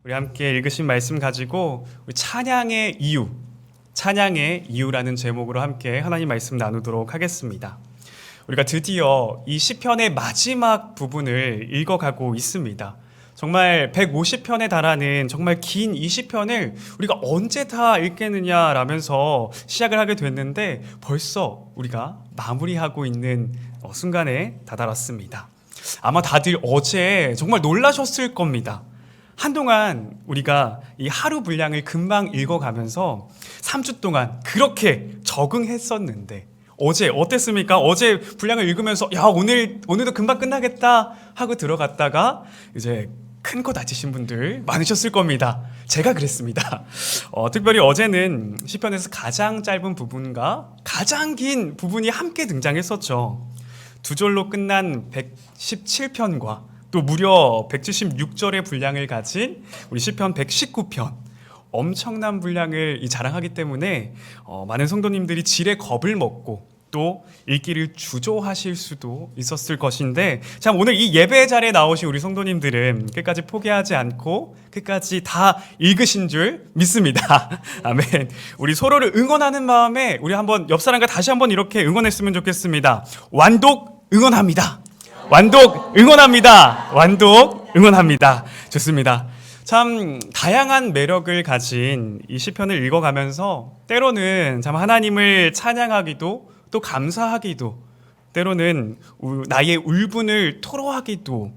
우리 함께 읽으신 말씀 가지고 우리 찬양의 이유라는 제목으로 함께 하나님 말씀 나누도록 하겠습니다. 우리가 드디어 이 시편의 마지막 부분을 읽어가고 있습니다. 정말 150편에 달하는 정말 긴 이 시편을 우리가 언제 다 읽겠느냐라면서 시작을 하게 됐는데 벌써 우리가 마무리하고 있는 순간에 다다랐습니다. 아마 다들 어제 정말 놀라셨을 겁니다. 한동안 우리가 이 하루 분량을 금방 읽어가면서 3주 동안 그렇게 적응했었는데 어제 어땠습니까? 어제 분량을 읽으면서 야 오늘도 금방 끝나겠다 하고 들어갔다가 이제 큰 거 다치신 분들 많으셨을 겁니다. 제가 그랬습니다. 특별히 어제는 시편에서 가장 짧은 부분과 가장 긴 부분이 함께 등장했었죠. 두 절로 끝난 117편과 또 무려 176절의 분량을 가진 우리 시편 119편, 엄청난 분량을 자랑하기 때문에 많은 성도님들이 질의 겁을 먹고 또 읽기를 주저하실 수도 있었을 것인데, 참 오늘 이 예배 자리에 나오신 우리 성도님들은 끝까지 포기하지 않고 끝까지 다 읽으신 줄 믿습니다. 아멘. 우리 서로를 응원하는 마음에 우리 한번 옆 사람과 다시 한번 이렇게 응원했으면 좋겠습니다. 완독 응원합니다. 완독 응원합니다. 완독 응원합니다. 좋습니다. 참 다양한 매력을 가진 이 시편을 읽어가면서 때로는 참 하나님을 찬양하기도 또 감사하기도, 때로는 나의 울분을 토로하기도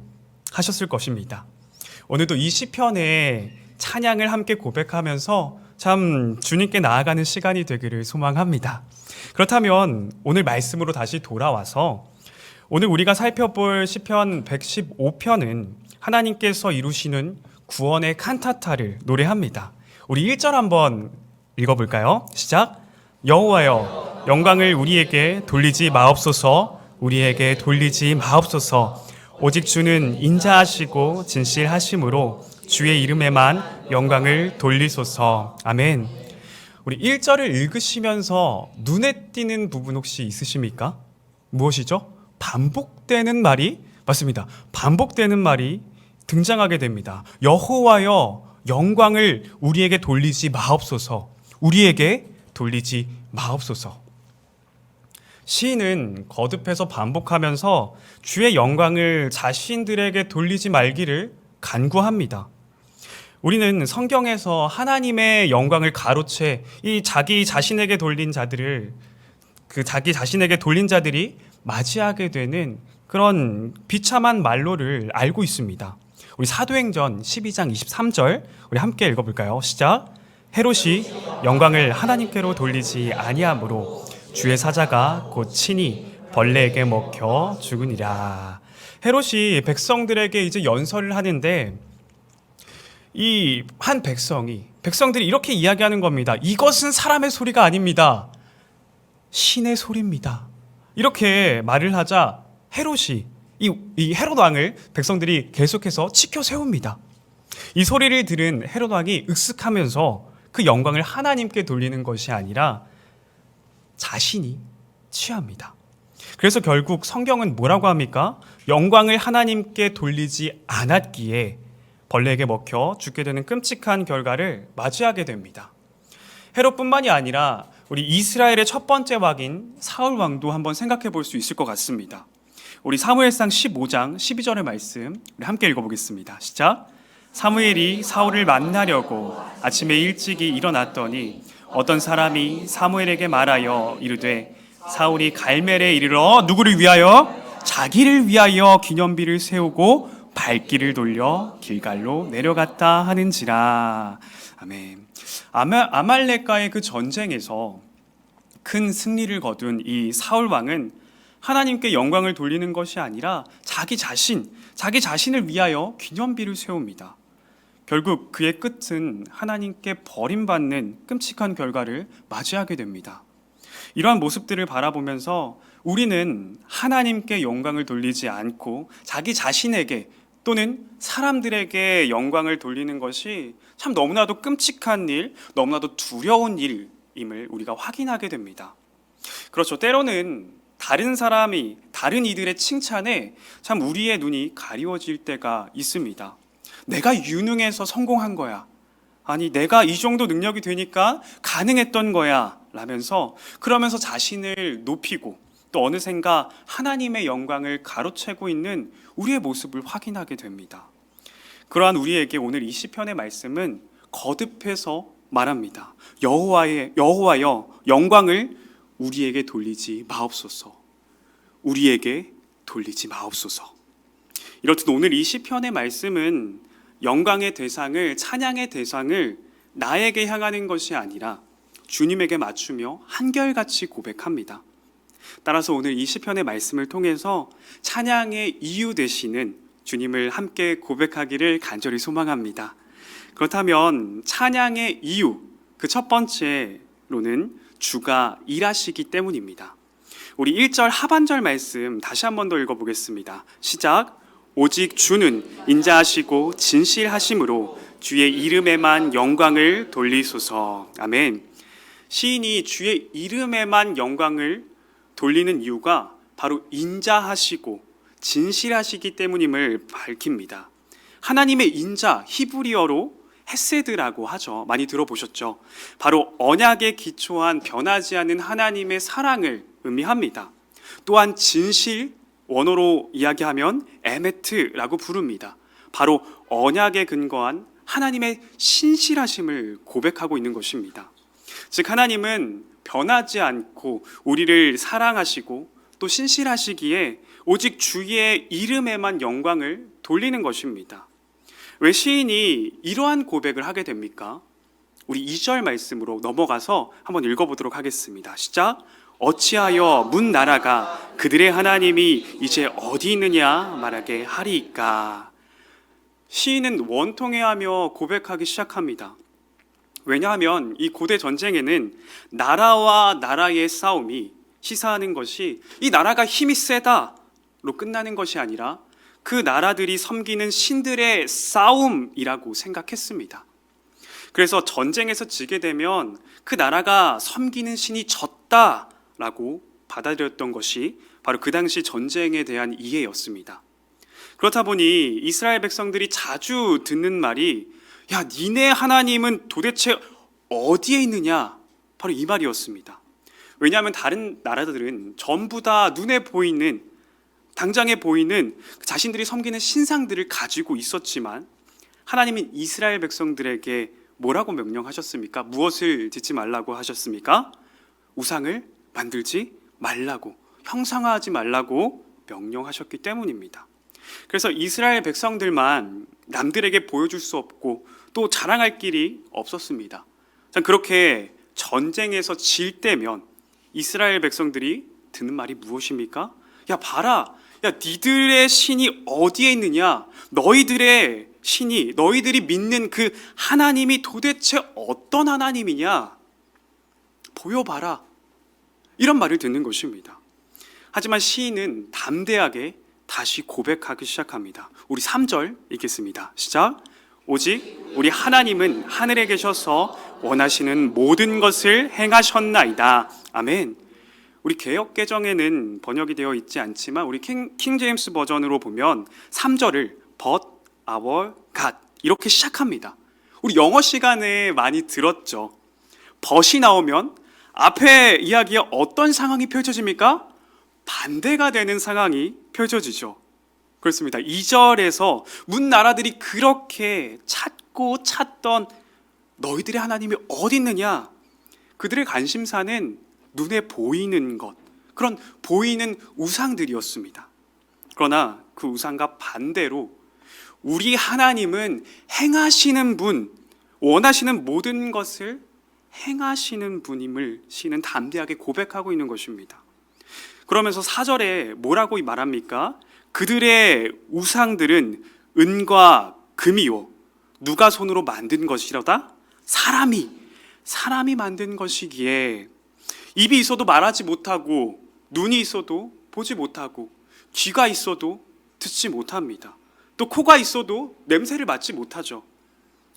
하셨을 것입니다. 오늘도 이 시편의 찬양을 함께 고백하면서 참 주님께 나아가는 시간이 되기를 소망합니다. 그렇다면 오늘 말씀으로 다시 돌아와서 오늘 우리가 살펴볼 시편 115편은 하나님께서 이루시는 구원의 칸타타를 노래합니다. 우리 1절 한번 읽어볼까요? 시작. 여호와여 영광을 우리에게 돌리지 마옵소서. 우리에게 돌리지 마옵소서. 오직 주는 인자하시고 진실하심으로 주의 이름에만 영광을 돌리소서. 아멘. 우리 1절을 읽으시면서 눈에 띄는 부분 혹시 있으십니까? 무엇이죠? 반복되는 말이, 맞습니다. 반복되는 말이 등장하게 됩니다. 여호와여 영광을 우리에게 돌리지 마옵소서. 우리에게 돌리지 마옵소서. 시인은 거듭해서 반복하면서 주의 영광을 자신들에게 돌리지 말기를 간구합니다. 우리는 성경에서 하나님의 영광을 가로채 이 자기 자신에게 돌린 자들을, 자기 자신에게 돌린 자들이 맞이하게 되는 그런 비참한 말로를 알고 있습니다. 우리 사도행전 12장 23절 우리 함께 읽어볼까요? 시작. 헤롯이 영광을 하나님께로 돌리지 아니하므로 주의 사자가 곧 친히 벌레에게 먹혀 죽으니라. 헤롯이 백성들에게 이제 연설을 하는데 이 한 백성들이 이렇게 이야기하는 겁니다. 이것은 사람의 소리가 아닙니다. 신의 소리입니다. 이렇게 말을 하자 헤롯이 이 헤롯 왕을 백성들이 계속해서 치켜 세웁니다. 이 소리를 들은 헤롯 왕이 익숙하면서 그 영광을 하나님께 돌리는 것이 아니라 자신이 취합니다. 그래서 결국 성경은 뭐라고 합니까? 영광을 하나님께 돌리지 않았기에 벌레에게 먹혀 죽게 되는 끔찍한 결과를 맞이하게 됩니다. 헤롯뿐만이 아니라 우리 이스라엘의 첫 번째 왕인 사울 왕도 한번 생각해 볼 수 있을 것 같습니다. 우리 사무엘상 15장 12절의 말씀 우리 함께 읽어보겠습니다. 시작. 사무엘이 사울을 만나려고 아침에 일찍이 일어났더니 어떤 사람이 사무엘에게 말하여 이르되 사울이 갈멜에 이르러 누구를 위하여? 자기를 위하여 기념비를 세우고 발길을 돌려 길갈로 내려갔다 하는지라. 아멘. 아말렉과의 그 전쟁에서 큰 승리를 거둔 이 사울 왕은 하나님께 영광을 돌리는 것이 아니라 자기 자신을 위하여 기념비를 세웁니다. 결국 그의 끝은 하나님께 버림받는 끔찍한 결과를 맞이하게 됩니다. 이러한 모습들을 바라보면서 우리는 하나님께 영광을 돌리지 않고 자기 자신에게 또는 사람들에게 영광을 돌리는 것이 참 너무나도 끔찍한 일, 너무나도 두려운 일임을 우리가 확인하게 됩니다. 그렇죠. 때로는 다른 이들의 칭찬에 참 우리의 눈이 가리워질 때가 있습니다. 내가 유능해서 성공한 거야. 아니, 내가 이 정도 능력이 되니까 가능했던 거야. 라면서 그러면서 자신을 높이고 또 어느샌가 하나님의 영광을 가로채고 있는 우리의 모습을 확인하게 됩니다. 그러한 우리에게 오늘 이 시편의 말씀은 거듭해서 말합니다. 여호와여 영광을 우리에게 돌리지 마옵소서. 우리에게 돌리지 마옵소서. 이렇듯 오늘 이 시편의 말씀은 영광의 대상을, 찬양의 대상을 나에게 향하는 것이 아니라 주님에게 맞추며 한결같이 고백합니다. 따라서 오늘 이 시편의 말씀을 통해서 찬양의 이유 되시는 주님을 함께 고백하기를 간절히 소망합니다. 그렇다면 찬양의 이유, 그 첫 번째로는 주가 일하시기 때문입니다. 우리 1절 하반절 말씀 다시 한 번 더 읽어보겠습니다. 시작. 오직 주는 인자하시고 진실하심으로 주의 이름에만 영광을 돌리소서. 아멘. 시인이 주의 이름에만 영광을 돌리는 이유가 바로 인자하시고 진실하시기 때문임을 밝힙니다. 하나님의 인자, 히브리어로 헤세드라고 하죠. 많이 들어보셨죠? 바로 언약에 기초한 변하지 않는 하나님의 사랑을 의미합니다. 또한 진실, 원어로 이야기하면 에메트라고 부릅니다. 바로 언약에 근거한 하나님의 신실하심을 고백하고 있는 것입니다. 즉 하나님은 변하지 않고 우리를 사랑하시고 또 신실하시기에 오직 주의 이름에만 영광을 돌리는 것입니다. 왜 시인이 이러한 고백을 하게 됩니까? 우리 2절 말씀으로 넘어가서 한번 읽어보도록 하겠습니다. 시작. 어찌하여 문 나라가 그들의 하나님이 이제 어디 있느냐 말하게 하리이까. 시인은 원통해하며 고백하기 시작합니다. 왜냐하면 이 고대 전쟁에는 나라와 나라의 싸움이 시사하는 것이 이 나라가 힘이 세다로 끝나는 것이 아니라 그 나라들이 섬기는 신들의 싸움이라고 생각했습니다. 그래서 전쟁에서 지게 되면 그 나라가 섬기는 신이 졌다라고 받아들였던 것이 바로 그 당시 전쟁에 대한 이해였습니다. 그렇다 보니 이스라엘 백성들이 자주 듣는 말이 야, 니네 하나님은 도대체 어디에 있느냐? 바로 이 말이었습니다. 왜냐하면 다른 나라들은 전부 다 눈에 보이는, 당장에 보이는 자신들이 섬기는 신상들을 가지고 있었지만 하나님은 이스라엘 백성들에게 뭐라고 명령하셨습니까? 무엇을 짓지 말라고 하셨습니까? 우상을 만들지 말라고, 형상화하지 말라고 명령하셨기 때문입니다. 그래서 이스라엘 백성들만 남들에게 보여줄 수 없고 또 자랑할 길이 없었습니다. 그렇게 전쟁에서 질 때면 이스라엘 백성들이 듣는 말이 무엇입니까? 야, 봐라. 야, 니들의 신이 어디에 있느냐? 너희들의 신이, 너희들이 믿는 그 하나님이 도대체 어떤 하나님이냐? 보여봐라. 이런 말을 듣는 것입니다. 하지만 시인은 담대하게 다시 고백하기 시작합니다. 우리 3절 읽겠습니다. 시작. 오직 우리 하나님은 하늘에 계셔서 원하시는 모든 것을 행하셨나이다. 아멘. 우리 개역 개정에는 번역이 되어 있지 않지만 우리 킹 제임스 버전으로 보면 3절을 But our God 이렇게 시작합니다. 우리 영어 시간에 많이 들었죠. but이 나오면 앞에 이야기에 어떤 상황이 펼쳐집니까? 반대가 되는 상황이 펼쳐지죠. 그렇습니다. 2절에서 문 나라들이 그렇게 찾고 찾던 너희들의 하나님이 어디 있느냐? 그들의 관심사는 눈에 보이는 것, 그런 보이는 우상들이었습니다. 그러나 그 우상과 반대로 우리 하나님은 행하시는 분, 원하시는 모든 것을 행하시는 분임을 시인은 담대하게 고백하고 있는 것입니다. 그러면서 4절에 뭐라고 말합니까? 그들의 우상들은 은과 금이요 누가 손으로 만든 것이로다? 사람이 만든 것이기에 입이 있어도 말하지 못하고 눈이 있어도 보지 못하고 귀가 있어도 듣지 못합니다. 또 코가 있어도 냄새를 맡지 못하죠.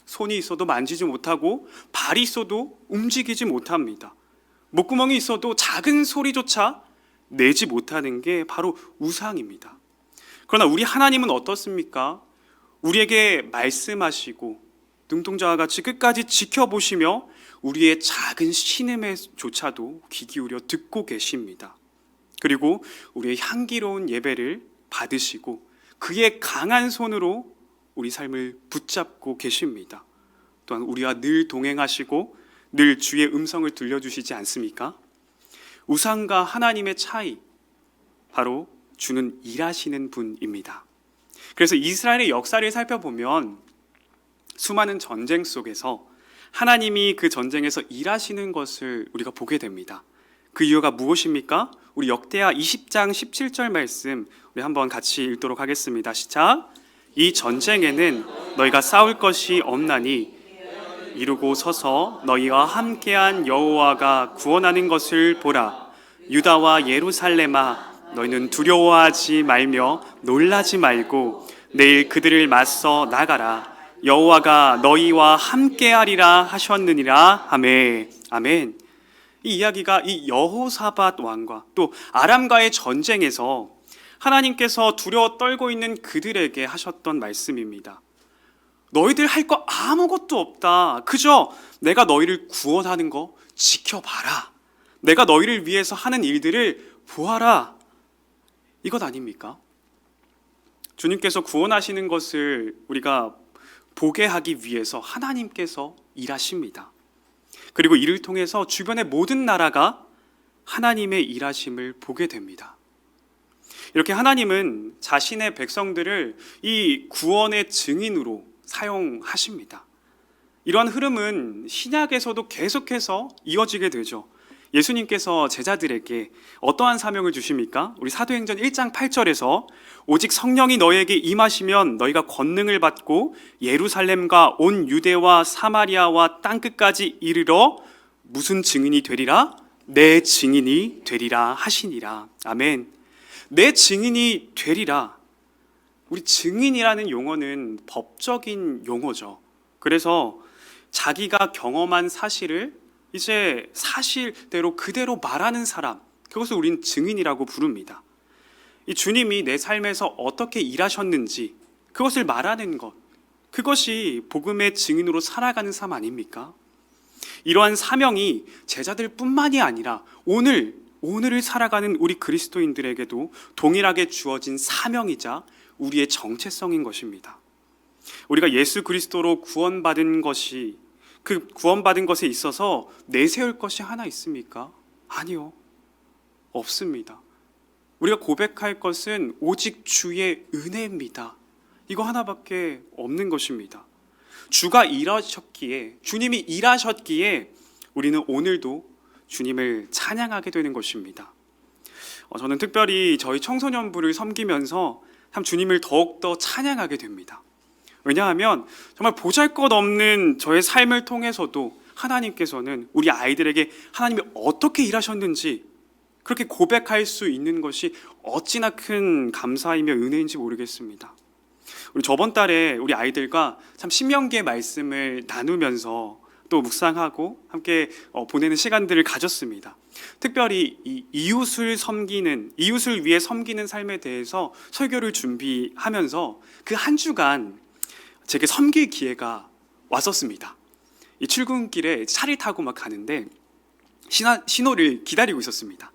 손이 있어도 만지지 못하고 발이 있어도 움직이지 못합니다. 목구멍이 있어도 작은 소리조차 내지 못하는 게 바로 우상입니다. 그러나 우리 하나님은 어떻습니까? 우리에게 말씀하시고 눈동자와 같이 끝까지 지켜보시며 우리의 작은 신음에조차도 귀 기울여 듣고 계십니다. 그리고 우리의 향기로운 예배를 받으시고 그의 강한 손으로 우리 삶을 붙잡고 계십니다. 또한 우리와 늘 동행하시고 늘 주의 음성을 들려주시지 않습니까? 우상과 하나님의 차이, 바로 주는 일하시는 분입니다. 그래서 이스라엘의 역사를 살펴보면 수많은 전쟁 속에서 하나님이 그 전쟁에서 일하시는 것을 우리가 보게 됩니다. 그 이유가 무엇입니까? 우리 역대하 20장 17절 말씀 우리 한번 같이 읽도록 하겠습니다. 시작. 이 전쟁에는 너희가 싸울 것이 없나니 이루고 서서 너희와 함께한 여호와가 구원하는 것을 보라. 유다와 예루살렘아, 너희는 두려워하지 말며 놀라지 말고 내일 그들을 맞서 나가라. 여호와가 너희와 함께하리라 하셨느니라. 아멘. 아멘. 이 이야기가 이 여호사밧 왕과 또 아람과의 전쟁에서 하나님께서 두려워 떨고 있는 그들에게 하셨던 말씀입니다. 너희들 할 거 아무것도 없다. 그저 내가 너희를 구원하는 거 지켜봐라. 내가 너희를 위해서 하는 일들을 보아라. 이것 아닙니까? 주님께서 구원하시는 것을 우리가 보게 하기 위해서 하나님께서 일하십니다. 그리고 이를 통해서 주변의 모든 나라가 하나님의 일하심을 보게 됩니다. 이렇게 하나님은 자신의 백성들을 이 구원의 증인으로 사용하십니다. 이러한 흐름은 신약에서도 계속해서 이어지게 되죠. 예수님께서 제자들에게 어떠한 사명을 주십니까? 우리 사도행전 1장 8절에서 오직 성령이 너희에게 임하시면 너희가 권능을 받고 예루살렘과 온 유대와 사마리아와 땅끝까지 이르러 무슨 증인이 되리라? 내 증인이 되리라 하시니라. 아멘. 내 증인이 되리라. 우리 증인이라는 용어는 법적인 용어죠. 그래서 자기가 경험한 사실을 이제 사실대로 그대로 말하는 사람, 그것을 우린 증인이라고 부릅니다. 이 주님이 내 삶에서 어떻게 일하셨는지 그것을 말하는 것, 그것이 복음의 증인으로 살아가는 삶 아닙니까? 이러한 사명이 제자들뿐만이 아니라 오늘을 살아가는 우리 그리스도인들에게도 동일하게 주어진 사명이자 우리의 정체성인 것입니다. 우리가 예수 그리스도로 구원받은 것이, 그 구원받은 것에 있어서 내세울 것이 하나 있습니까? 아니요, 없습니다. 우리가 고백할 것은 오직 주의 은혜입니다. 이거 하나밖에 없는 것입니다. 주가 일하셨기에, 주님이 일하셨기에 우리는 오늘도 주님을 찬양하게 되는 것입니다. 저는 특별히 저희 청소년부를 섬기면서 참 주님을 더욱더 찬양하게 됩니다. 왜냐하면 정말 보잘것없는 저의 삶을 통해서도 하나님께서는 우리 아이들에게 하나님이 어떻게 일하셨는지 그렇게 고백할 수 있는 것이 어찌나 큰 감사이며 은혜인지 모르겠습니다. 우리 저번 달에 우리 아이들과 참 신명기의 말씀을 나누면서 또 묵상하고 함께 보내는 시간들을 가졌습니다. 특별히 이 이웃을 위해 섬기는 삶에 대해서 설교를 준비하면서 그 한 주간 제게 섬길 기회가 왔었습니다. 이 출근길에 차를 타고 막 가는데 신호를 기다리고 있었습니다.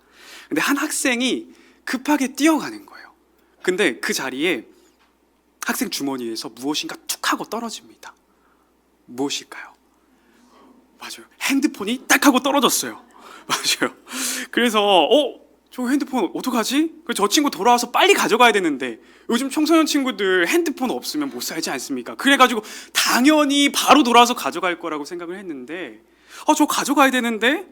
근데 한 학생이 급하게 뛰어가는 거예요. 근데 그 자리에 학생 주머니에서 무엇인가 툭 하고 떨어집니다. 무엇일까요? 맞아요. 핸드폰이 딱 하고 떨어졌어요. 맞아요. 그래서 저 핸드폰 어떡하지? 저 친구 돌아와서 빨리 가져가야 되는데 요즘 청소년 친구들 핸드폰 없으면 못 살지 않습니까? 그래가지고 당연히 바로 돌아와서 가져갈 거라고 생각을 했는데 저 가져가야 되는데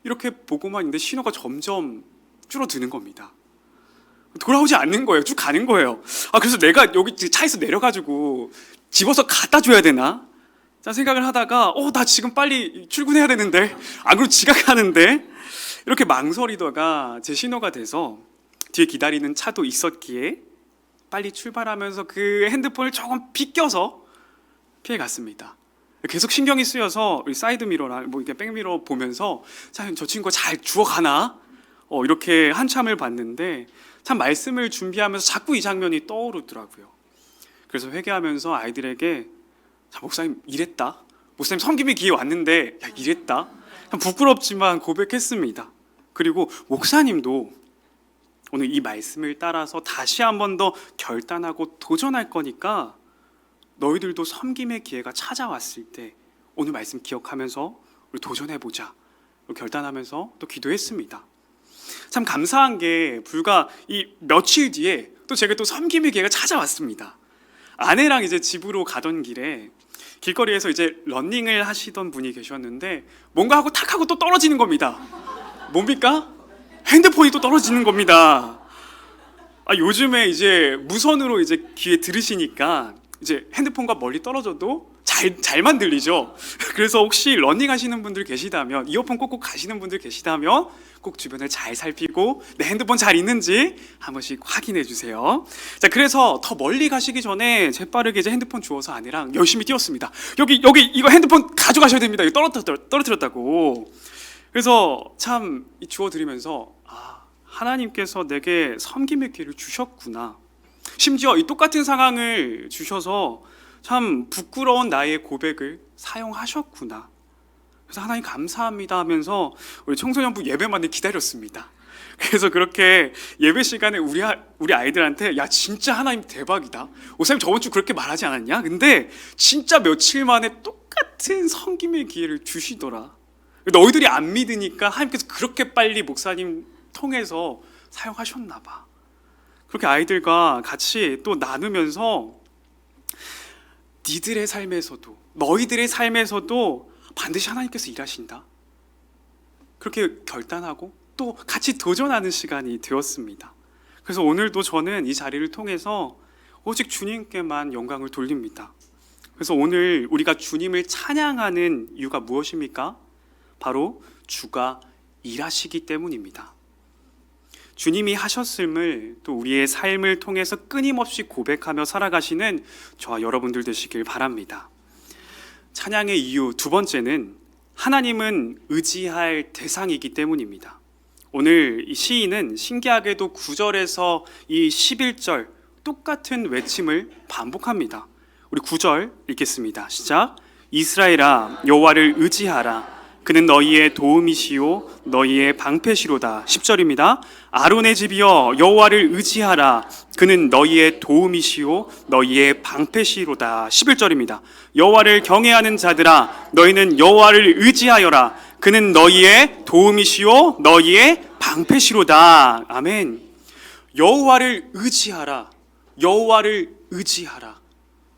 이렇게 보고만 있는데 신호가 점점 줄어드는 겁니다. 돌아오지 않는 거예요. 쭉 가는 거예요. 그래서 내가 여기 차에서 내려가지고 집어서 갖다 줘야 되나? 자, 생각을 하다가 나 지금 빨리 출근해야 되는데 안 그러면 지각하는데 이렇게 망설이다가 제 신호가 돼서 뒤에 기다리는 차도 있었기에 빨리 출발하면서 그 핸드폰을 조금 비껴서 피해갔습니다. 계속 신경이 쓰여서 사이드 미러나 이렇게 백미러 보면서 자, 저 친구가 잘 주워가나? 이렇게 한참을 봤는데 참 말씀을 준비하면서 자꾸 이 장면이 떠오르더라고요. 그래서 회개하면서 아이들에게 자, 목사님 이랬다. 목사님 섬김의 기회 왔는데 야, 이랬다. 참 부끄럽지만 고백했습니다. 그리고 목사님도 오늘 이 말씀을 따라서 다시 한 번 더 결단하고 도전할 거니까 너희들도 섬김의 기회가 찾아왔을 때 오늘 말씀 기억하면서 우리 도전해보자 결단하면서 또 기도했습니다. 참 감사한 게 불과 이 며칠 뒤에 또 제가 또 섬김의 기회가 찾아왔습니다. 아내랑 이제 집으로 가던 길에 길거리에서 이제 러닝을 하시던 분이 계셨는데 뭔가 하고 탁 하고 또 떨어지는 겁니다. 뭡니까? 핸드폰이 또 떨어지는 겁니다. 요즘에 이제 무선으로 이제 귀에 들으시니까 이제 핸드폰과 멀리 떨어져도 잘만 들리죠. 그래서 혹시 러닝 하시는 분들 계시다면, 이어폰 꽂고 가시는 분들 계시다면 꼭 주변을 잘 살피고 내 핸드폰 잘 있는지 한 번씩 확인해 주세요. 자, 그래서 더 멀리 가시기 전에 재빠르게 이제 핸드폰 주워서 아내랑 열심히 뛰었습니다. 여기 이거 핸드폰 가져가셔야 됩니다. 이거 떨어뜨렸다고. 그래서 참 주워드리면서 하나님께서 내게 섬김의 기회를 주셨구나. 심지어 이 똑같은 상황을 주셔서 참 부끄러운 나의 고백을 사용하셨구나. 그래서 하나님 감사합니다 하면서 우리 청소년부 예배만을 기다렸습니다. 그래서 그렇게 예배 시간에 우리 아이들한테 야 진짜 하나님 대박이다. 오사님 저번 주 그렇게 말하지 않았냐? 근데 진짜 며칠 만에 똑같은 섬김의 기회를 주시더라. 너희들이 안 믿으니까 하나님께서 그렇게 빨리 목사님 통해서 사용하셨나 봐. 그렇게 아이들과 같이 또 나누면서 니들의 삶에서도 너희들의 삶에서도 반드시 하나님께서 일하신다. 그렇게 결단하고 또 같이 도전하는 시간이 되었습니다. 그래서 오늘도 저는 이 자리를 통해서 오직 주님께만 영광을 돌립니다. 그래서 오늘 우리가 주님을 찬양하는 이유가 무엇입니까? 바로 주가 일하시기 때문입니다. 주님이 하셨음을 또 우리의 삶을 통해서 끊임없이 고백하며 살아가시는 저와 여러분들 되시길 바랍니다. 찬양의 이유 두 번째는 하나님은 의지할 대상이기 때문입니다. 오늘 이 시인은 신기하게도 9절에서 이 11절 똑같은 외침을 반복합니다. 우리 9절 읽겠습니다. 시작. 이스라엘아 여호와를 의지하라. 그는 너희의 도움이시요 너희의 방패시로다. 10절입니다. 아론의 집이여 여호와를 의지하라. 그는 너희의 도움이시요 너희의 방패시로다. 11절입니다. 여호와를 경외하는 자들아 너희는 여호와를 의지하여라. 그는 너희의 도움이시요 너희의 방패시로다. 아멘. 여호와를 의지하라. 여호와를 의지하라.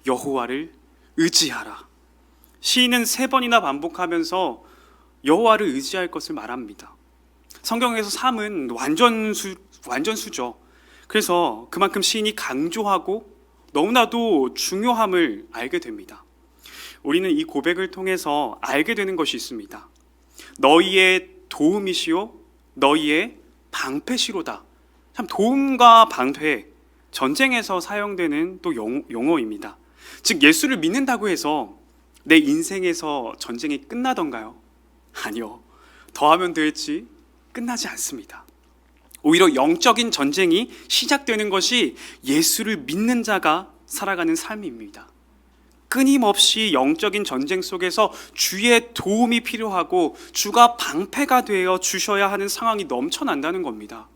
여호와를 의지하라. 시인은 3번이나 반복하면서 여호와를 의지할 것을 말합니다. 성경에서 삶은 완전수죠. 그래서 그만큼 시인이 강조하고 너무나도 중요함을 알게 됩니다. 우리는 이 고백을 통해서 알게 되는 것이 있습니다. 너희의 도움이시요 너희의 방패시로다. 참 도움과 방패, 전쟁에서 사용되는 또 용어입니다. 즉 예수를 믿는다고 해서 내 인생에서 전쟁이 끝나던가요? 아니요. 더하면 될지 끝나지 않습니다. 오히려 영적인 전쟁이 시작되는 것이 예수를 믿는 자가 살아가는 삶입니다. 끊임없이 영적인 전쟁 속에서 주의 도움이 필요하고 주가 방패가 되어 주셔야 하는 상황이 넘쳐난다는 겁니다.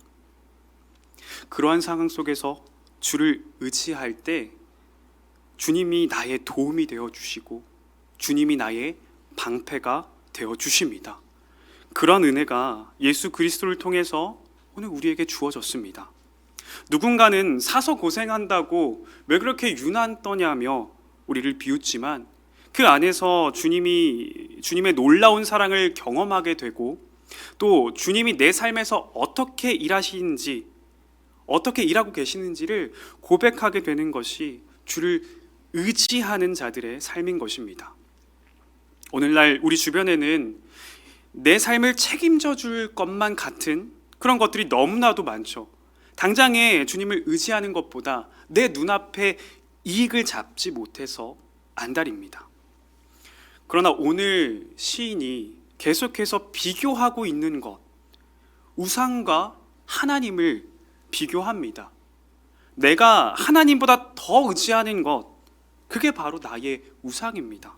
그러한 상황 속에서 주를 의지할 때 주님이 나의 도움이 되어 주시고 주님이 나의 방패가 되어 주십니다. 그런 은혜가 예수 그리스도를 통해서 오늘 우리에게 주어졌습니다. 누군가는 사서 고생한다고 왜 그렇게 유난 떠냐며 우리를 비웃지만 그 안에서 주님의 놀라운 사랑을 경험하게 되고 또 주님이 내 삶에서 어떻게 일하시는지 어떻게 일하고 계시는지를 고백하게 되는 것이 주를 의지하는 자들의 삶인 것입니다. 오늘날 우리 주변에는 내 삶을 책임져 줄 것만 같은 그런 것들이 너무나도 많죠. 당장에 주님을 의지하는 것보다 내 눈앞에 이익을 잡지 못해서 안달입니다. 그러나 오늘 시인이 계속해서 비교하고 있는 것, 우상과 하나님을 비교합니다. 내가 하나님보다 더 의지하는 것, 그게 바로 나의 우상입니다.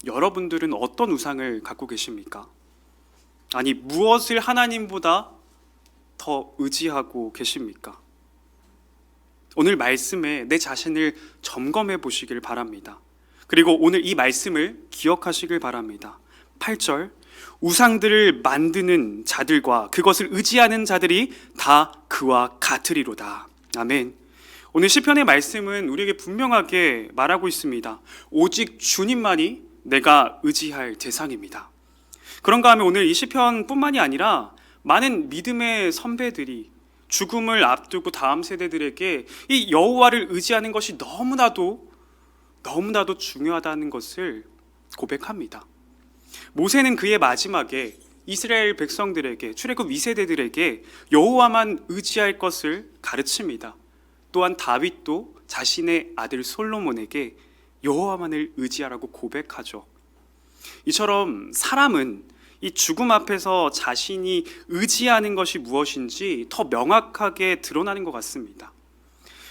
여러분들은 어떤 우상을 갖고 계십니까? 아니, 무엇을 하나님보다 더 의지하고 계십니까? 오늘 말씀에 내 자신을 점검해 보시길 바랍니다. 그리고 오늘 이 말씀을 기억하시길 바랍니다. 8절, 우상들을 만드는 자들과 그것을 의지하는 자들이 다 그와 같으리로다. 아멘. 오늘 시편의 말씀은 우리에게 분명하게 말하고 있습니다. 오직 주님만이 내가 의지할 대상입니다. 그런가 하면 오늘 이 시편뿐만이 아니라 많은 믿음의 선배들이 죽음을 앞두고 다음 세대들에게 이 여호와를 의지하는 것이 너무나도 중요하다는 것을 고백합니다. 모세는 그의 마지막에 이스라엘 백성들에게, 출애굽 2세대들에게 여호와만 의지할 것을 가르칩니다. 또한 다윗도 자신의 아들 솔로몬에게 여호와만을 의지하라고 고백하죠. 이처럼 사람은 이 죽음 앞에서 자신이 의지하는 것이 무엇인지 더 명확하게 드러나는 것 같습니다.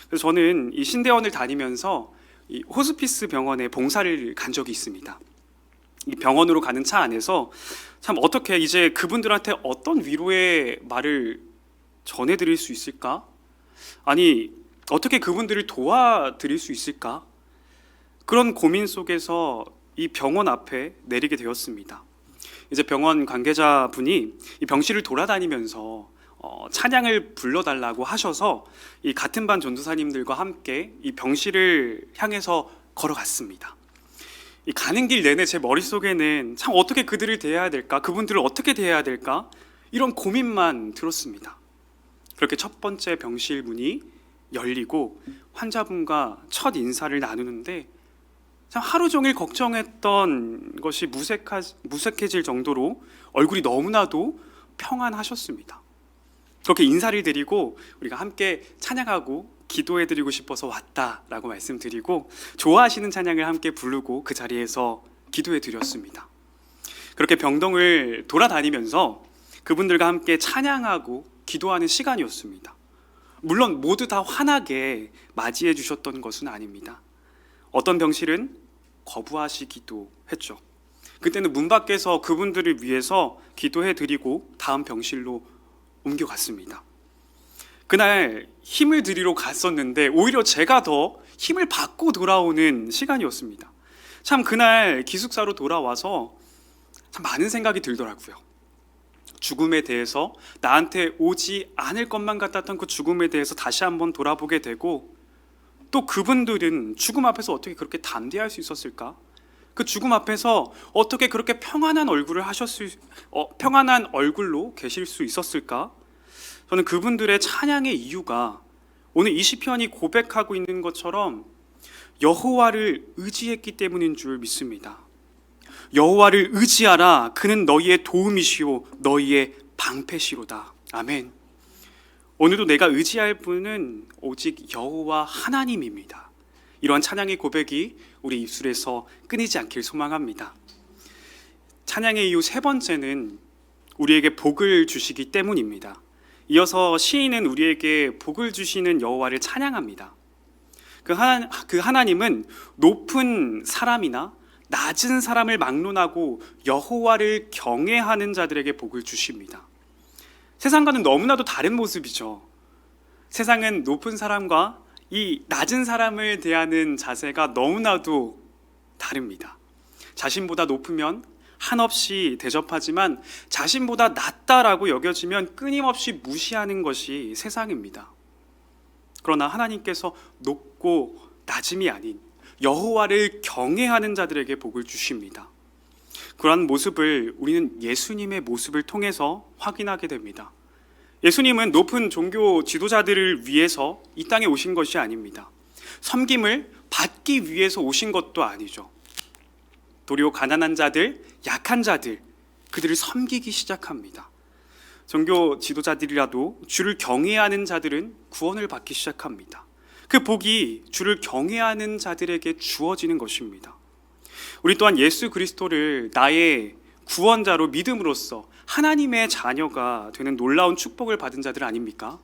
그래서 저는 이 신대원을 다니면서 이 호스피스 병원에 봉사를 간 적이 있습니다. 이 병원으로 가는 차 안에서 참 어떻게 이제 그분들한테 어떤 위로의 말을 전해드릴 수 있을까? 아니, 어떻게 그분들을 도와드릴 수 있을까? 그런 고민 속에서 이 병원 앞에 내리게 되었습니다. 이제 병원 관계자분이 이 병실을 돌아다니면서 찬양을 불러달라고 하셔서 이 같은 반 전도사님들과 함께 이 병실을 향해서 걸어갔습니다. 이 가는 길 내내 제 머릿속에는 참 어떻게 그들을 대해야 될까, 그분들을 어떻게 대해야 될까, 이런 고민만 들었습니다. 그렇게 첫 번째 병실 문이 열리고 환자분과 첫 인사를 나누는데 참 하루 종일 걱정했던 것이 무색해질 정도로 얼굴이 너무나도 평안하셨습니다. 그렇게 인사를 드리고 우리가 함께 찬양하고 기도해드리고 싶어서 왔다라고 말씀드리고 좋아하시는 찬양을 함께 부르고 그 자리에서 기도해드렸습니다. 그렇게 병동을 돌아다니면서 그분들과 함께 찬양하고 기도하는 시간이었습니다. 물론 모두 다 환하게 맞이해 주셨던 것은 아닙니다. 어떤 병실은 거부하시기도 했죠. 그때는 문 밖에서 그분들을 위해서 기도해드리고 다음 병실로 옮겨갔습니다. 그날 힘을 드리러 갔었는데 오히려 제가 더 힘을 받고 돌아오는 시간이었습니다. 참 그날 기숙사로 돌아와서 참 많은 생각이 들더라고요. 죽음에 대해서, 나한테 오지 않을 것만 같았던 그 죽음에 대해서 다시 한번 돌아보게 되고, 또 그분들은 죽음 앞에서 어떻게 그렇게 담대할 수 있었을까? 그 죽음 앞에서 어떻게 그렇게 평안한 얼굴로 계실 수 있었을까? 저는 그분들의 찬양의 이유가 오늘 이 시편이 고백하고 있는 것처럼 여호와를 의지했기 때문인 줄 믿습니다. 여호와를 의지하라. 그는 너희의 도움이시오 너희의 방패시로다. 아멘. 오늘도 내가 의지할 분은 오직 여호와 하나님입니다. 이러한 찬양의 고백이 우리 입술에서 끊이지 않길 소망합니다. 찬양의 이유 세 번째는 우리에게 복을 주시기 때문입니다. 이어서 시인은 우리에게 복을 주시는 여호와를 찬양합니다. 그 하나님은 높은 사람이나 낮은 사람을 막론하고 여호와를 경외하는 자들에게 복을 주십니다. 세상과는 너무나도 다른 모습이죠. 세상은 높은 사람과 이 낮은 사람을 대하는 자세가 너무나도 다릅니다. 자신보다 높으면 한없이 대접하지만 자신보다 낮다라고 여겨지면 끊임없이 무시하는 것이 세상입니다. 그러나 하나님께서 높고 낮음이 아닌 여호와를 경외하는 자들에게 복을 주십니다. 그러한 모습을 우리는 예수님의 모습을 통해서 확인하게 됩니다. 예수님은 높은 종교 지도자들을 위해서 이 땅에 오신 것이 아닙니다. 섬김을 받기 위해서 오신 것도 아니죠. 도리어 가난한 자들, 약한 자들, 그들을 섬기기 시작합니다. 종교 지도자들이라도 주를 경외하는 자들은 구원을 받기 시작합니다. 그 복이 주를 경외하는 자들에게 주어지는 것입니다. 우리 또한 예수 그리스도를 나의 구원자로 믿음으로써 하나님의 자녀가 되는 놀라운 축복을 받은 자들 아닙니까?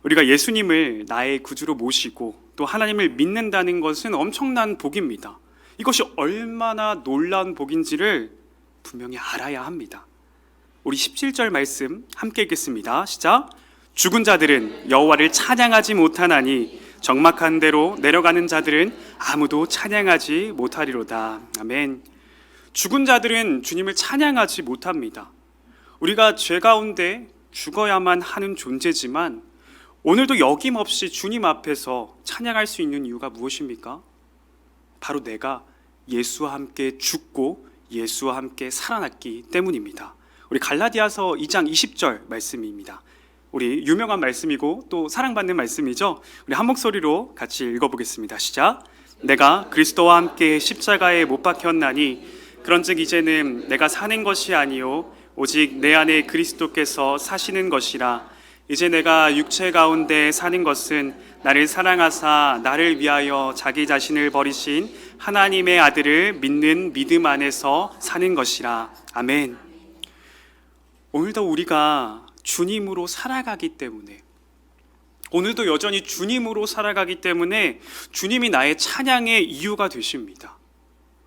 우리가 예수님을 나의 구주로 모시고 또 하나님을 믿는다는 것은 엄청난 복입니다. 이것이 얼마나 놀라운 복인지를 분명히 알아야 합니다. 우리 17절 말씀 함께 읽겠습니다. 시작. 죽은 자들은 여호와를 찬양하지 못하나니 적막한 데로 내려가는 자들은 아무도 찬양하지 못하리로다. 아멘. 죽은 자들은 주님을 찬양하지 못합니다. 우리가 죄 가운데 죽어야만 하는 존재지만 오늘도 여김없이 주님 앞에서 찬양할 수 있는 이유가 무엇입니까? 바로 내가 예수와 함께 죽고 예수와 함께 살아났기 때문입니다. 우리 갈라디아서 2장 20절 말씀입니다. 우리 유명한 말씀이고 또 사랑받는 말씀이죠. 우리 한 목소리로 같이 읽어보겠습니다. 시작. 내가 그리스도와 함께 십자가에 못 박혔나니 그런즉 이제는 내가 사는 것이 아니요 오직 내 안에 그리스도께서 사시는 것이라. 이제 내가 육체 가운데 사는 것은 나를 사랑하사 나를 위하여 자기 자신을 버리신 하나님의 아들을 믿는 믿음 안에서 사는 것이라. 아멘. 오늘도 우리가 주님으로 살아가기 때문에, 오늘도 여전히 주님으로 살아가기 때문에 주님이 나의 찬양의 이유가 되십니다.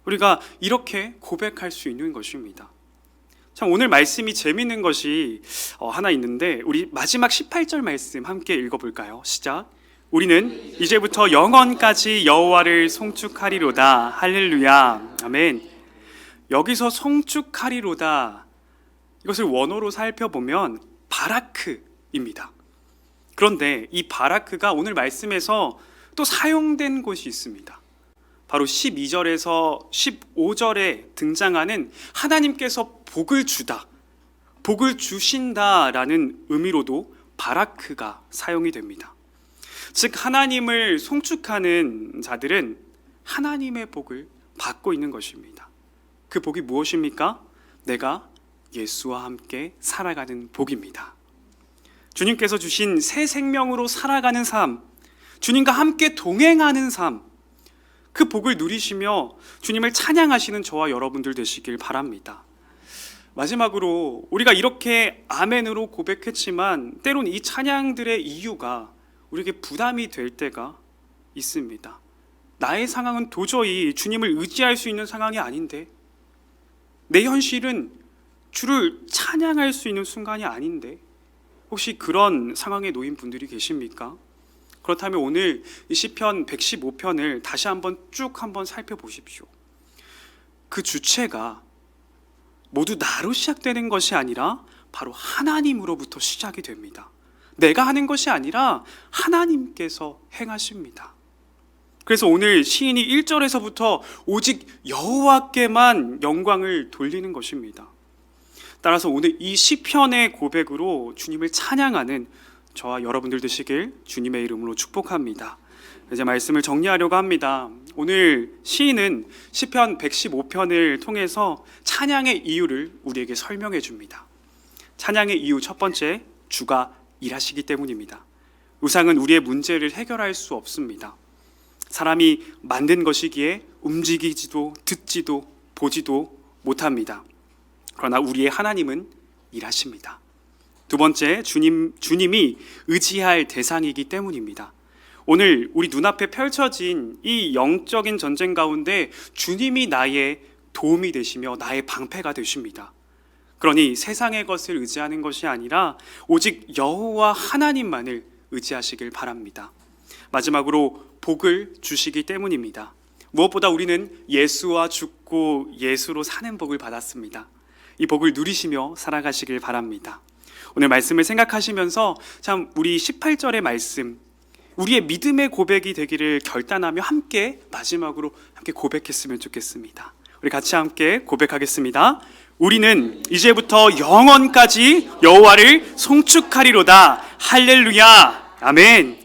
우리가 이렇게 고백할 수 있는 것입니다. 참 오늘 말씀이 재밌는 것이 하나 있는데 우리 마지막 18절 말씀 함께 읽어볼까요? 시작. 우리는 이제부터 영원까지 여호와를 송축하리로다. 할렐루야. 아멘. 여기서 송축하리로다, 이것을 원어로 살펴보면 바라크입니다. 그런데 이 바라크가 오늘 말씀에서 또 사용된 곳이 있습니다. 바로 12절에서 15절에 등장하는 하나님께서 복을 주다, 복을 주신다라는 의미로도 바라크가 사용이 됩니다. 즉 하나님을 송축하는 자들은 하나님의 복을 받고 있는 것입니다. 그 복이 무엇입니까? 내가 예수와 함께 살아가는 복입니다. 주님께서 주신 새 생명으로 살아가는 삶, 주님과 함께 동행하는 삶, 그 복을 누리시며 주님을 찬양하시는 저와 여러분들 되시길 바랍니다. 마지막으로 우리가 이렇게 아멘으로 고백했지만 때론 이 찬양들의 이유가 우리에게 부담이 될 때가 있습니다. 나의 상황은 도저히 주님을 의지할 수 있는 상황이 아닌데, 내 현실은 주를 찬양할 수 있는 순간이 아닌데, 혹시 그런 상황에 놓인 분들이 계십니까? 그렇다면 오늘 이 시편 115편을 다시 한번 쭉 한번 살펴보십시오. 그 주체가 모두 나로 시작되는 것이 아니라 바로 하나님으로부터 시작이 됩니다. 내가 하는 것이 아니라 하나님께서 행하십니다. 그래서 오늘 시인이 1절에서부터 오직 여호와께만 영광을 돌리는 것입니다. 따라서 오늘 이 시편의 고백으로 주님을 찬양하는 저와 여러분들 되시길 주님의 이름으로 축복합니다. 이제 말씀을 정리하려고 합니다. 오늘 시인은 시편 115편을 통해서 찬양의 이유를 우리에게 설명해 줍니다. 찬양의 이유 첫 번째, 주가 일하시기 때문입니다. 우상은 우리의 문제를 해결할 수 없습니다. 사람이 만든 것이기에 움직이지도 듣지도 보지도 못합니다. 그러나 우리의 하나님은 일하십니다. 두 번째, 주님이 의지할 대상이기 때문입니다. 오늘 우리 눈앞에 펼쳐진 이 영적인 전쟁 가운데 주님이 나의 도움이 되시며 나의 방패가 되십니다. 그러니 세상의 것을 의지하는 것이 아니라 오직 여호와 하나님만을 의지하시길 바랍니다. 마지막으로 복을 주시기 때문입니다. 무엇보다 우리는 예수와 죽고 예수로 사는 복을 받았습니다. 이 복을 누리시며 살아가시길 바랍니다. 오늘 말씀을 생각하시면서 참 우리 18절의 말씀, 우리의 믿음의 고백이 되기를 결단하며 함께 마지막으로 함께 고백했으면 좋겠습니다. 우리 같이 함께 고백하겠습니다. 우리는 이제부터 영원까지 여호와를 송축하리로다. 할렐루야. 아멘.